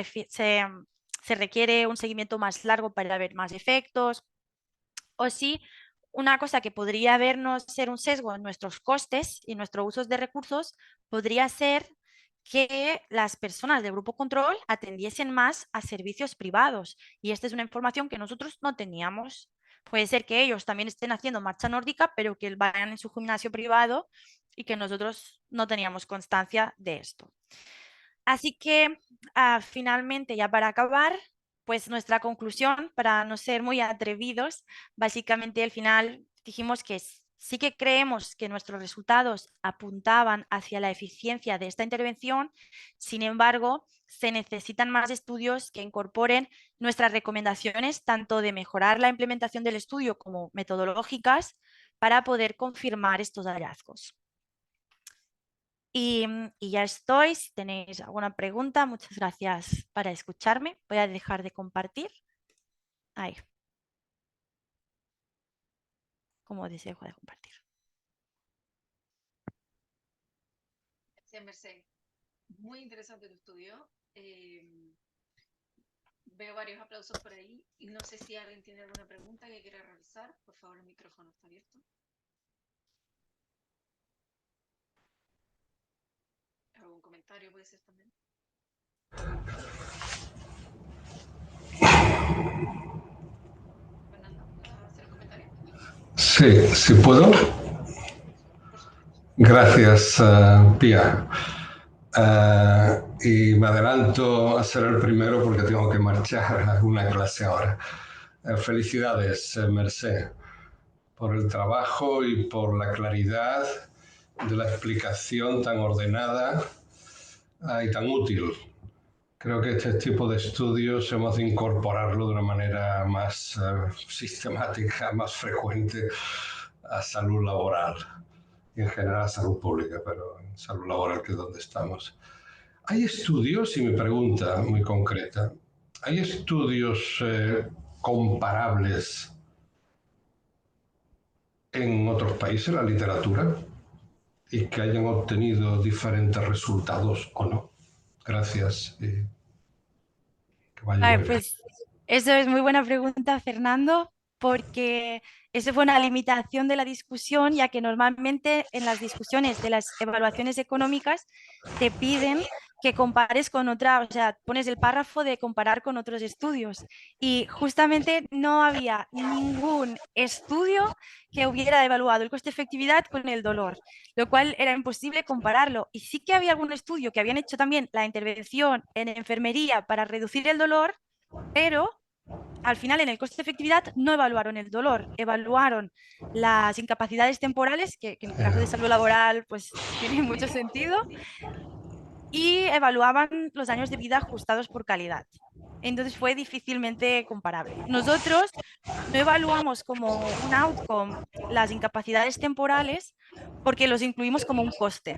Speaker 2: requiere un seguimiento más largo para ver más efectos, o si una cosa que podría vernos ser un sesgo en nuestros costes y nuestros usos de recursos podría ser que las personas del grupo control atendiesen más a servicios privados. Y esta es una información que nosotros no teníamos. Puede ser que ellos también estén haciendo marcha nórdica, pero que vayan en su gimnasio privado y que nosotros no teníamos constancia de esto. Así que finalmente, ya para acabar, pues nuestra conclusión, para no ser muy atrevidos, básicamente al final dijimos que sí que creemos que nuestros resultados apuntaban hacia la eficiencia de esta intervención, sin embargo, se necesitan más estudios que incorporen nuestras recomendaciones, tanto de mejorar la implementación del estudio como metodológicas, para poder confirmar estos hallazgos. Y ya estoy. Si tenéis alguna pregunta, muchas gracias para escucharme. Voy a dejar de compartir. Ahí. Como dice, dejo de compartir.
Speaker 1: Gracias, Merced. Muy interesante tu estudio. Veo varios aplausos por ahí y no sé si alguien tiene alguna pregunta que quiera realizar. Por favor, el micrófono está abierto. ¿Algún comentario puede ser también? Fernando, ¿puedes hacer el comentario?
Speaker 3: Sí, sí puedo.
Speaker 1: Por supuesto.
Speaker 3: Gracias, Pía. Y me adelanto a ser el primero porque tengo que marchar a una clase ahora. Felicidades, Merced, por el trabajo y por la claridad de la explicación tan ordenada y tan útil. Creo que este tipo de estudios hemos de incorporarlo de una manera más sistemática, más frecuente a salud laboral y en general a salud pública, pero en salud laboral, que es donde estamos. Hay estudios, y mi pregunta muy concreta, ¿hay estudios comparables en otros países, en la literatura? y que hayan obtenido diferentes resultados o no. Gracias y que vaya
Speaker 2: Vale,
Speaker 3: muy bien.
Speaker 2: pues eso es muy buena pregunta, Fernando, porque eso fue una limitación de la discusión, ya que normalmente en las discusiones de las evaluaciones económicas te piden que compares con otra, o sea, pones el párrafo de comparar con otros estudios. Y justamente no había ningún estudio que hubiera evaluado el coste-efectividad con el dolor, lo cual era imposible compararlo. Y sí que había algún estudio que habían hecho también la intervención en enfermería para reducir el dolor, pero al final en el coste-efectividad no evaluaron el dolor, evaluaron las incapacidades temporales, que en el caso de salud laboral pues tiene mucho sentido, y evaluaban los años de vida ajustados por calidad. Entonces fue difícilmente comparable. Nosotros no evaluamos como un outcome las incapacidades temporales porque los incluimos como un coste.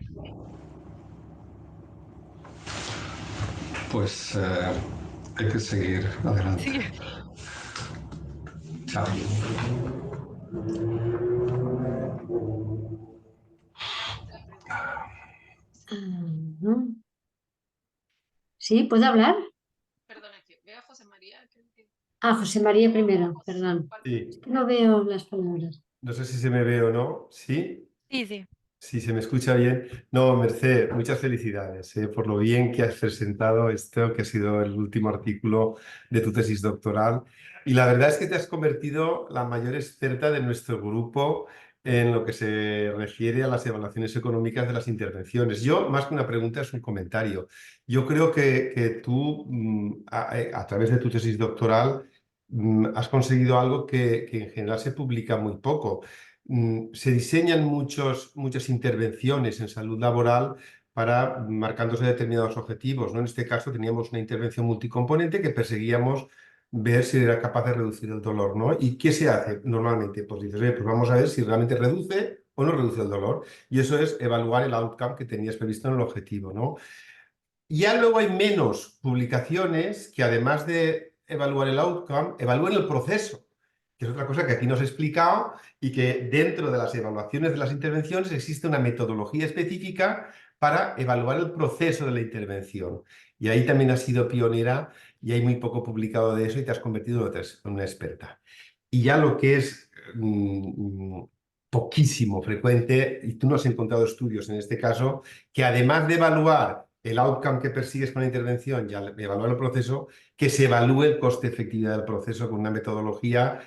Speaker 3: Pues hay que seguir adelante.
Speaker 2: Sí.
Speaker 3: Chao.
Speaker 4: Ujú. Sí, ¿puedo hablar?
Speaker 1: Perdona, que veo a José María.
Speaker 4: Ah, José María primero, perdón.
Speaker 5: Sí,
Speaker 4: Es que no veo las palabras.
Speaker 5: no sé si se me ve o no. ¿Sí?
Speaker 2: Sí, sí.
Speaker 5: Si se me escucha bien. No, Merced, muchas felicidades por lo bien que has presentado esto, que ha sido el último artículo de tu tesis doctoral. Y la verdad es que te has convertido la mayor experta de nuestro grupo en lo que se refiere a las evaluaciones económicas de las intervenciones. Yo, más que una pregunta, es un comentario. Yo creo que tú, a través de tu tesis doctoral, has conseguido algo que en general se publica muy poco. Se diseñan muchas intervenciones en salud laboral para marcándose determinados objetivos, ¿no? En este caso teníamos una intervención multicomponente que perseguíamos ver si era capaz de reducir el dolor, ¿no? ¿Y qué se hace normalmente? Pues dices, pues vamos a ver si realmente reduce o no reduce el dolor. Y eso es evaluar el outcome que tenías previsto en el objetivo, ¿no? Ya luego hay menos publicaciones que además de evaluar el outcome, evalúen el proceso, que es otra cosa que aquí nos he explicado y que dentro de las evaluaciones de las intervenciones existe una metodología específica para evaluar el proceso de la intervención. Y ahí también has sido pionera y hay muy poco publicado de eso y te has convertido en una experta. Y ya lo que es poquísimo frecuente, y tú no has encontrado estudios en este caso, que además de evaluar el outcome que persigues con la intervención y evaluar el proceso, que se evalúe el coste-efectividad del proceso con una metodología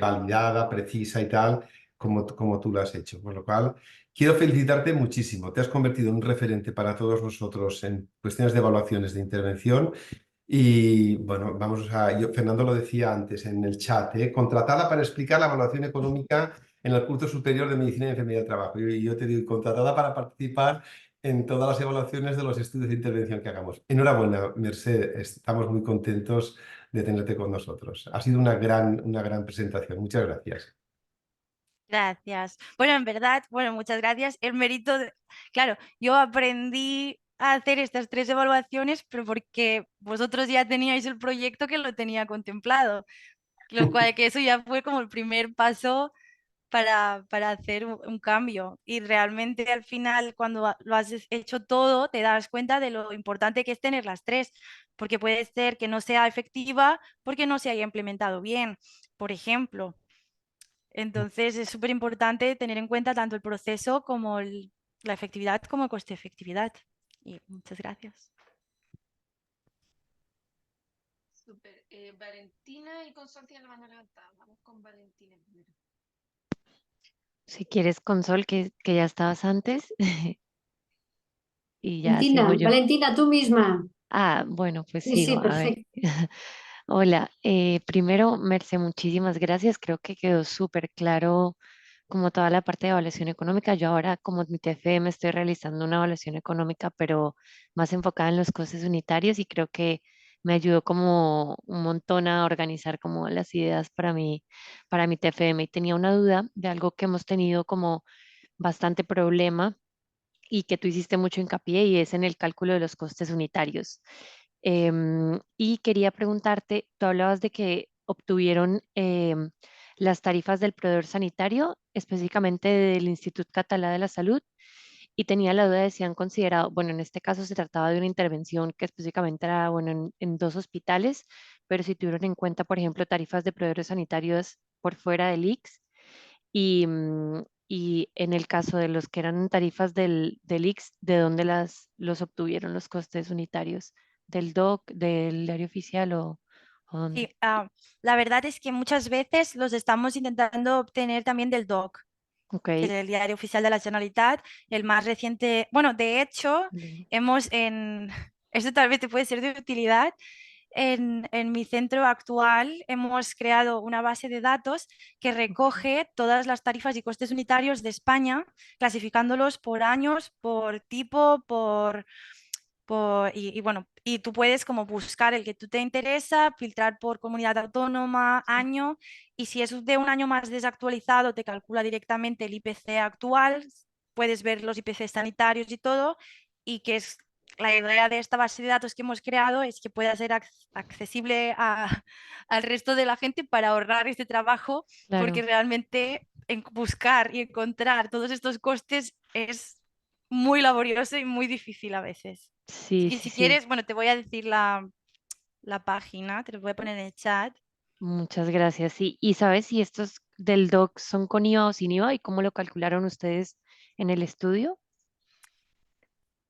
Speaker 5: validada, precisa y tal, como tú lo has hecho. Por lo cual, quiero felicitarte muchísimo. Te has convertido en un referente para todos nosotros en cuestiones de evaluaciones de intervención. Y bueno, Fernando lo decía antes en el chat, contratada para explicar la evaluación económica en el curso superior de Medicina y Enfermería del Trabajo. Y yo te digo, contratada para participar en todas las evaluaciones de los estudios de intervención que hagamos. Enhorabuena, Merced, estamos muy contentos de tenerte con nosotros. Ha sido una gran presentación. Muchas gracias.
Speaker 2: Gracias. Bueno, en verdad, bueno, muchas gracias. El mérito, claro, yo aprendí a hacer estas tres evaluaciones, pero porque vosotros ya teníais el proyecto que lo tenía contemplado, lo cual que eso ya fue como el primer paso para hacer un cambio. Y realmente al final, cuando lo has hecho todo, te das cuenta de lo importante que es tener las tres, porque puede ser que no sea efectiva porque no se haya implementado bien, por ejemplo. Entonces es súper importante tener en cuenta tanto el proceso como la efectividad como el coste-efectividad. Y muchas gracias.
Speaker 1: Súper. Valentina y Constantina la mano levantada. Vamos con Valentina primero.
Speaker 6: Si quieres, Consol, que ya estabas antes, y ya
Speaker 4: Valentina,
Speaker 6: sigo yo.
Speaker 4: Valentina, tú misma.
Speaker 6: Ah, bueno, pues
Speaker 4: Sí, sí,
Speaker 6: sigo, a ver.
Speaker 4: perfecto.
Speaker 6: Hola, primero, Merce, muchísimas gracias. Creo que quedó súper claro como toda la parte de evaluación económica. Yo ahora, como mi TFM, estoy realizando una evaluación económica, pero más enfocada en los costes unitarios y creo que me ayudó como un montón a organizar como las ideas para mi TFM. Y tenía una duda de algo que hemos tenido como bastante problema y que tú hiciste mucho hincapié y es en el cálculo de los costes unitarios. Y quería preguntarte, tú hablabas de que obtuvieron las tarifas del proveedor sanitario, específicamente del Institut Català de la Salud, y tenía la duda de si han considerado, bueno, en este caso se trataba de una intervención que específicamente era, bueno, en 2 hospitales, pero si tuvieron en cuenta, por ejemplo, tarifas de proveedores sanitarios por fuera del ICS y en el caso de los que eran tarifas del ICS, ¿de dónde los obtuvieron los costes unitarios? ¿Del DOC, del diario oficial o
Speaker 2: Sí,
Speaker 6: dónde?
Speaker 2: la verdad es que muchas veces los estamos intentando obtener también del DOC,
Speaker 6: Ok.
Speaker 2: que es el diario oficial de la Generalitat, el más reciente. Bueno, de hecho, hemos en, esto tal vez te puede ser de utilidad. En mi centro actual hemos creado una base de datos que recoge todas las tarifas y costes unitarios de España, clasificándolos por años, por tipo, y bueno, y tú puedes como buscar el que tú te interesa, filtrar por comunidad autónoma, año, y si es de un año más desactualizado, te calcula directamente el IPC actual, puedes ver los IPC sanitarios y todo, y que es la idea de esta base de datos que hemos creado es que pueda ser accesible al resto de la gente para ahorrar este trabajo, porque
Speaker 6: Claro,
Speaker 2: realmente buscar y encontrar todos estos costes es muy laborioso y muy difícil a veces.
Speaker 6: sí,
Speaker 2: Y
Speaker 6: sí,
Speaker 2: si
Speaker 6: sí.
Speaker 2: quieres, bueno, te voy a decir la página, te lo voy a poner en el chat.
Speaker 6: Muchas gracias. Sí, ¿y sabes si estos del DOC son con IVA o sin IVA y cómo lo calcularon ustedes en el estudio?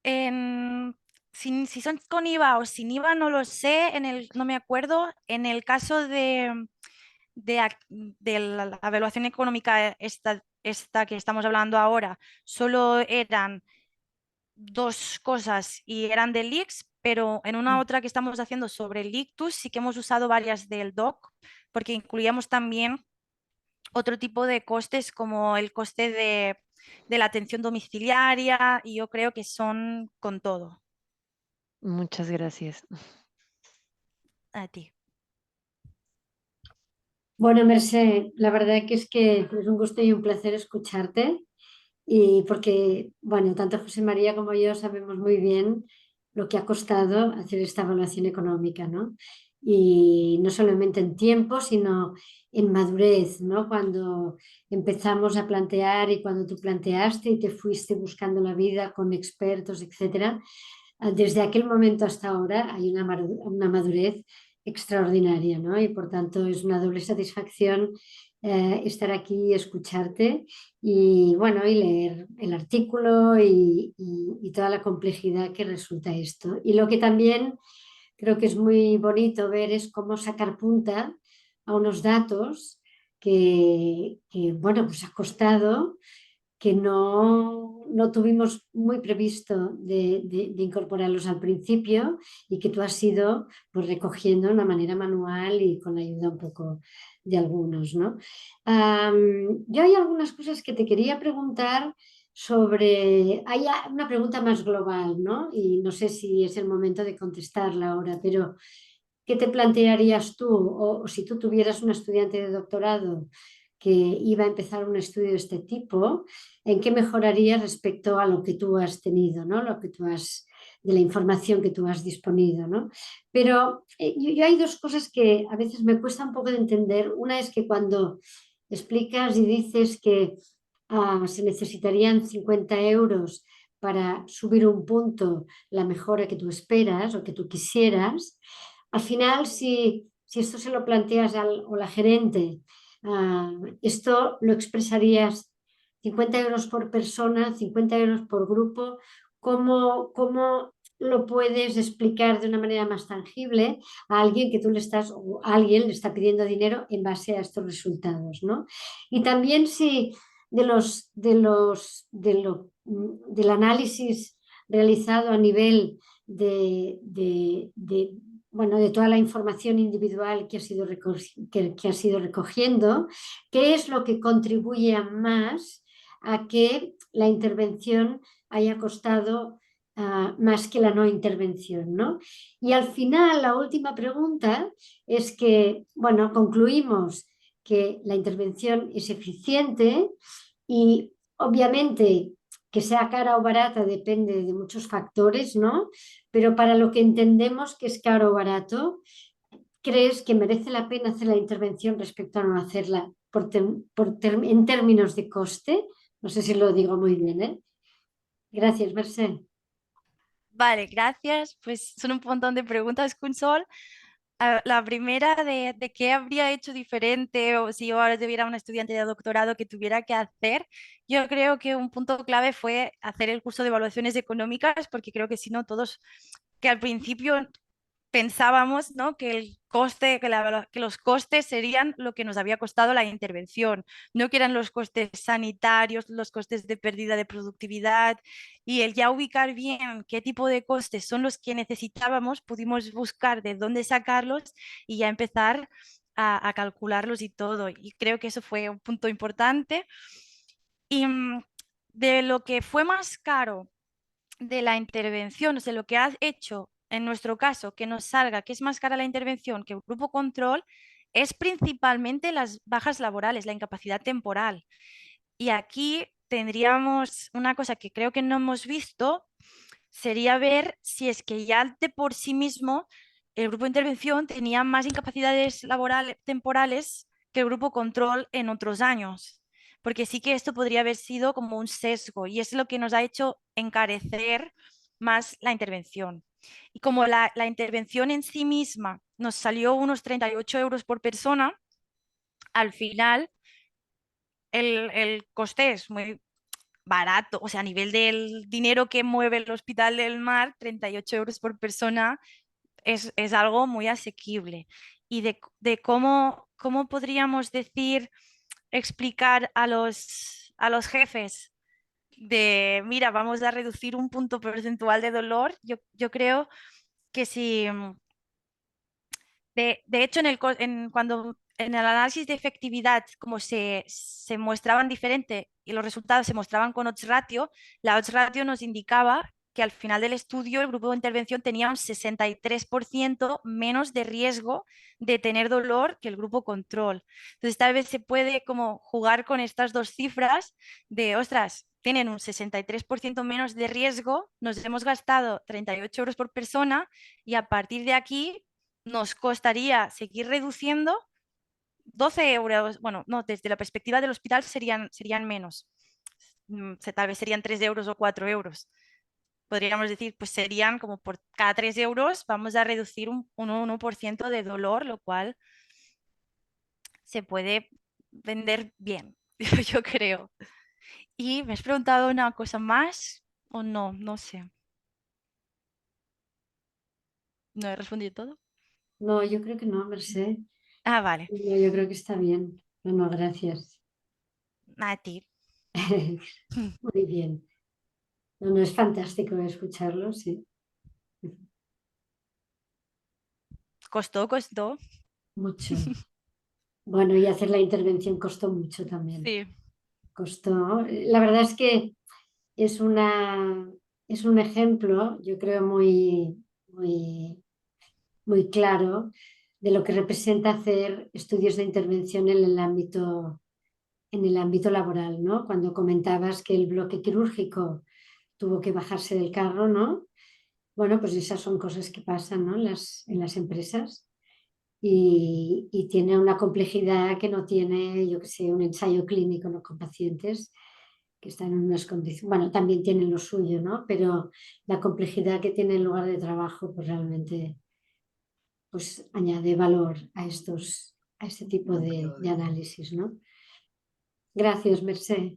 Speaker 2: En- si son con IVA o sin IVA, no lo sé, no me acuerdo. En el caso de la evaluación económica esta que estamos hablando ahora, solo eran 2 cosas y eran del ICS, pero en una
Speaker 6: Mm.
Speaker 2: otra que estamos haciendo sobre el ICTUS sí que hemos usado varias del DOC, porque incluíamos también otro tipo de costes como el coste de la atención domiciliaria y yo creo que son con todo.
Speaker 6: Muchas gracias.
Speaker 2: A ti.
Speaker 4: Bueno, Mercé, la verdad que es un gusto y un placer escucharte. Y porque, bueno, tanto José María como yo sabemos muy bien lo que ha costado hacer esta evaluación económica, ¿no? Y no solamente en tiempo, sino en madurez, ¿no? Cuando empezamos a plantear y cuando tú planteaste y te fuiste buscando la vida con expertos, etcétera, desde aquel momento hasta ahora hay una madurez extraordinaria, ¿no? Y por tanto es una doble satisfacción estar aquí y escucharte y bueno, y leer el artículo y toda la complejidad que resulta esto. Y lo que también creo que es muy bonito ver es cómo sacar punta a unos datos bueno, pues ha costado que no tuvimos muy previsto de incorporarlos al principio y que tú has ido pues, recogiendo de una manera manual y con la ayuda un poco de algunos, ¿no? Yo hay algunas cosas que te quería preguntar sobre, hay una pregunta más global, ¿no? Y no sé si es el momento de contestarla ahora, pero ¿qué te plantearías tú o si tú tuvieras un estudiante de doctorado que iba a empezar un estudio de este tipo, en qué mejoraría respecto a lo que tú has tenido, ¿no? Lo que tú has, de la información que tú has disponido, ¿no? Pero yo hay 2 cosas que a veces me cuesta un poco de entender. Una es que cuando explicas y dices que se necesitarían 50 euros para subir un punto la mejora que tú esperas o que tú quisieras, al final si esto se lo planteas o la gerente, esto lo expresarías 50 euros por persona, 50 euros por grupo. ¿Cómo lo puedes explicar de una manera más tangible a alguien que tú le estás, o alguien le está pidiendo dinero en base a estos resultados, ¿no? Y también si del análisis realizado a nivel bueno, de toda la información individual que has ido recogiendo, qué es lo que contribuye más a que la intervención haya costado más que la no intervención, ¿no? Y al final, la última pregunta es que, bueno, concluimos que la intervención es eficiente y obviamente que sea cara o barata depende de muchos factores, ¿no? Pero para lo que entendemos que es caro o barato, ¿crees que merece la pena hacer la intervención respecto a no hacerla en términos de coste? No sé si lo digo muy bien, ¿eh? Gracias, Mercè.
Speaker 2: Vale, gracias. Pues son un montón de preguntas, Consol. La primera de qué habría hecho diferente o si yo ahora tuviera un estudiante de doctorado que tuviera que hacer, yo creo que un punto clave fue hacer el curso de evaluaciones económicas, porque creo que si no todos, que al principio pensábamos, ¿no?, que el coste, que los costes serían lo que nos había costado la intervención, no que eran los costes sanitarios, los costes de pérdida de productividad, y el ya ubicar bien qué tipo de costes son los que necesitábamos, pudimos buscar de dónde sacarlos y ya empezar a calcularlos y todo. Y creo que eso fue un punto importante. Y de lo que fue más caro de la intervención, o sea, lo que has hecho en nuestro caso, que nos salga que es más cara la intervención que el grupo control, es principalmente las bajas laborales, la incapacidad temporal. Y aquí tendríamos una cosa que creo que no hemos visto, sería ver si es que ya de por sí mismo el grupo de intervención tenía más incapacidades laborales temporales que el grupo control en otros años, porque sí que esto podría haber sido como un sesgo y es lo que nos ha hecho encarecer más la intervención. Y como la intervención en sí misma nos salió unos 38 euros por persona, al final el coste es muy barato, o sea, a nivel del dinero que mueve el Hospital del Mar, 38 euros por persona es algo muy asequible. Y de cómo podríamos decir, explicar a los jefes de, mira, vamos a reducir un punto porcentual de dolor, yo creo que si, de hecho, cuando en el análisis de efectividad, como se mostraban diferente y los resultados se mostraban con odds ratio, la odds ratio nos indicaba que al final del estudio el grupo de intervención tenía un 63% menos de riesgo de tener dolor que el grupo control. Entonces, tal vez se puede como jugar con estas dos cifras de, ostras, tienen un 63% menos de riesgo, nos hemos gastado 38 euros por persona y a partir de aquí nos costaría seguir reduciendo 12 euros, bueno, no, desde la perspectiva del hospital serían menos, tal vez serían 3 euros o 4 euros. Podríamos decir, pues serían como por cada 3 euros vamos a reducir un 1% de dolor, lo cual se puede vender bien, yo creo. Y me has preguntado una cosa más o no, no sé. ¿No he respondido todo?
Speaker 4: No, yo creo que no, Mercè.
Speaker 2: Ah, vale.
Speaker 4: No, yo creo que está bien. No, no, gracias.
Speaker 2: A ti.
Speaker 4: Muy bien. No, no, es fantástico escucharlo, sí.
Speaker 2: Costó.
Speaker 4: Mucho. Bueno, y hacer la intervención costó mucho también.
Speaker 2: Sí.
Speaker 4: Costó. La verdad es que es es un ejemplo, yo creo, muy claro de lo que representa hacer estudios de intervención en el ámbito laboral, ¿no? Cuando comentabas que el bloque quirúrgico tuvo que bajarse del carro, ¿no? Bueno, pues esas son cosas que pasan, ¿no?, en las empresas y tiene una complejidad que no tiene, yo que sé, un ensayo clínico, ¿no?, con pacientes que están en unas condiciones, bueno, también tienen lo suyo, ¿no? Pero la complejidad que tiene el lugar de trabajo, pues realmente pues añade valor a este tipo de análisis, ¿no? Gracias, Mercè.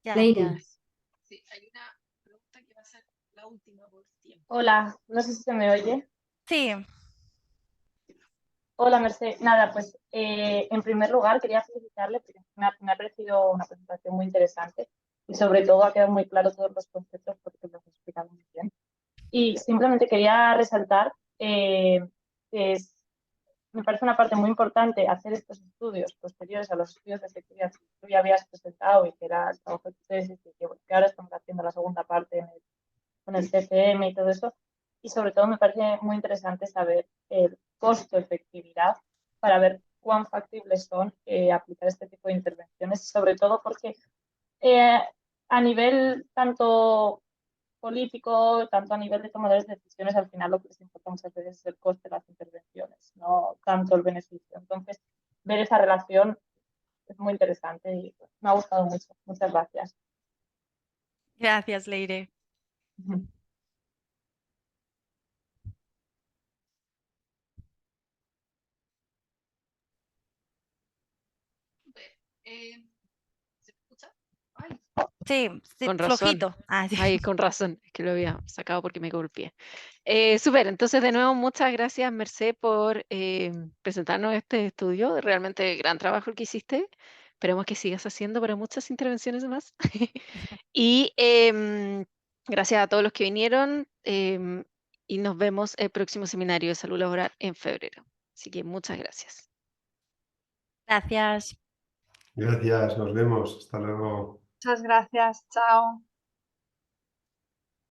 Speaker 4: Leire.
Speaker 2: Gracias.
Speaker 1: Sí, hay una pregunta que va a ser la última por tiempo.
Speaker 7: Hola, no sé si se me oye.
Speaker 2: Sí,
Speaker 7: Hola, Merced. Nada, pues en primer lugar quería felicitarle porque me ha parecido una presentación muy interesante y sobre todo ha quedado muy claro todos los conceptos porque los has explicado muy bien. Y simplemente quería resaltar que me parece una parte muy importante hacer estos estudios posteriores a los estudios de efectividad que tú ya habías presentado y que era el trabajo de tu tesis y que ahora estamos haciendo la segunda parte con el CPM y todo eso. Y sobre todo me parece muy interesante saber el costo-efectividad para ver cuán factibles son aplicar este tipo de intervenciones, sobre todo porque a nivel tanto político, tanto a nivel de tomadores de decisiones, al final lo que les importa muchas veces es el coste de las intervenciones, no tanto el beneficio. Entonces, ver esa relación es muy interesante y pues, me ha gustado mucho. Muchas gracias.
Speaker 2: Gracias, Leire.
Speaker 1: ¿Se escucha? Ay,
Speaker 2: Sí, sí,
Speaker 1: con razón.
Speaker 2: flojito. Ah, sí.
Speaker 1: Ay, con razón, es que lo había sacado porque me golpeé. Súper, entonces de nuevo muchas gracias, Merced, por presentarnos este estudio. Realmente gran trabajo el que hiciste. Esperemos que sigas haciendo para muchas intervenciones más. Y gracias a todos los que vinieron y nos vemos el próximo seminario de salud laboral en febrero. Así que muchas gracias.
Speaker 2: Gracias.
Speaker 5: Gracias, nos vemos. Hasta luego.
Speaker 7: Muchas gracias. Chao.